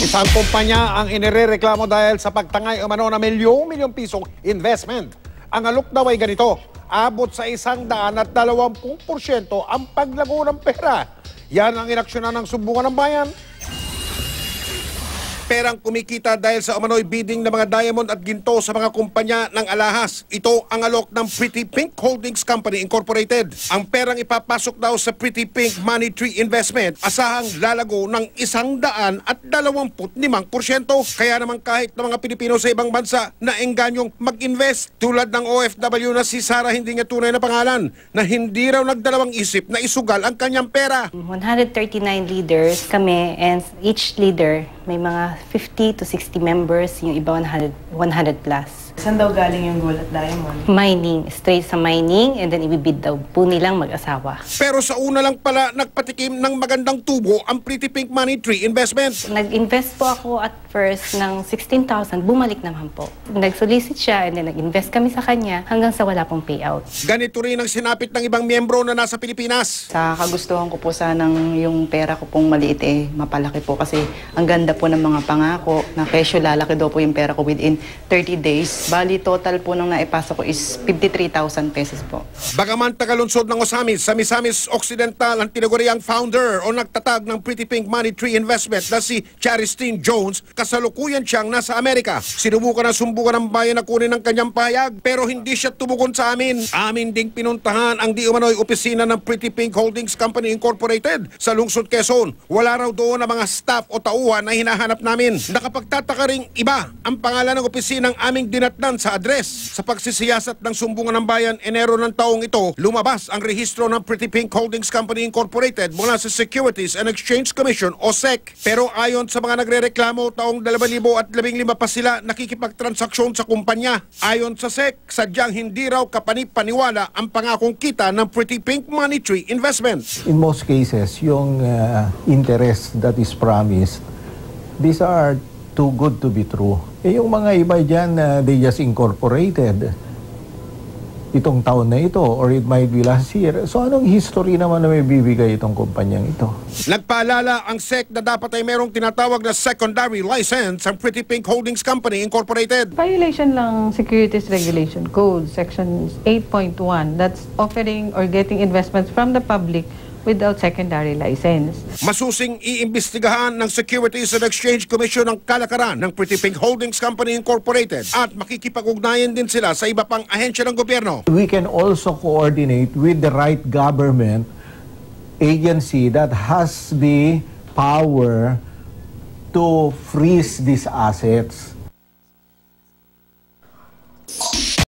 Isang kumpanya ang inirereklamo dahil sa pagtangay umano na milyong-milyong pisong investment. Ang alok daw ay ganito, abot sa 120% ang paglago ng pera. Yan ang inaksyonan ng Sumbungan ng Bayan. Perang kumikita dahil sa umano'y bidding ng mga diamond at ginto sa mga kumpanya ng alahas. Ito ang alok ng Pretty Pink Holdings Company Incorporated. Ang perang ipapasok daw sa Pretty Pink Money Tree Investment, asahang lalago ng 125%. Kaya naman kahit ng mga Pilipino sa ibang bansa na engganyong mag-invest, tulad ng OFW na si Sarah, hindi niya tunay na pangalan, na hindi raw nagdalawang isip na isugal ang kanyang pera. 139 leaders kami, and each leader may mga 50 to 60 members, yung iba 100 plus. Saan daw galing yung gold at diamond? Mining, straight sa mining, and then ibibid daw po nilang mag-asawa. Pero sa una lang pala nagpatikim ng magandang tubo ang Pretty Pink Money Tree Investment. Nag-invest po ako at first ng 16,000, bumalik naman po. Nag-solicit siya and then nag-invest kami sa kanya hanggang sa wala pong payout. Ganito rin ang sinapit ng ibang miyembro na nasa Pilipinas. Sa kagustuhan ko po sanang yung pera ko pong maliit mapalaki po kasi ang ganda po ng mga pangako na kesyo lalaki daw po yung pera ko within 30 days. Bali, total po nung naipasa ko is 53,000 pesos po. Bagaman tagalunsod ng Osamis, sa Misamis Occidental ang tinaguriang founder o nagtatag ng Pretty Pink Money Tree Investment na si Charistine Jones, kasalukuyan siyang nasa Amerika. Sinubukan na Sumbungan ng Bayan na kunin ang kanyang pahayag pero hindi siya tumugon sa amin. Amin ding pinuntahan ang di umano'y opisina ng Pretty Pink Holdings Company Incorporated sa Lungsod, Quezon. Wala raw doon ang mga staff o tauhan na hinahanap namin. Nakapagtataka ring iba ang pangalan ng opisinang aming dinatnan sa address. Sa pagsisiyasat ng Sumbungan ng Bayan, Enero ng taong ito, lumabas ang rehistro ng Pretty Pink Holdings Company Incorporated mula sa Securities and Exchange Commission o SEC. Pero ayon sa mga nagrereklamo, taong 2015 pa sila nakikipagtransaksyon sa kumpanya. Ayon sa SEC, sadyang hindi raw kapanipaniwala ang pangakong kita ng Pretty Pink Money Tree Investment. In most cases, yung interest that is promised, these are too good to be true. Yung mga iba dyan, they just incorporated itong taon na ito or it might be last year. So anong history naman na may bibigay itong kumpanyang ito? Nagpaalala ang SEC na dapat ay merong tinatawag na secondary license ang Pretty Pink Holdings Company Incorporated. Violation lang Securities Regulation Code, Section 8.1, that's offering or getting investments from the public without secondary license. Masusing iimbestigahan ng Securities and Exchange Commission ang kalakaran ng Pretty Pink Holdings Company Incorporated at makikipag-ugnayan din sila sa iba pang ahensya ng gobyerno. We can also coordinate with the right government agency that has the power to freeze these assets.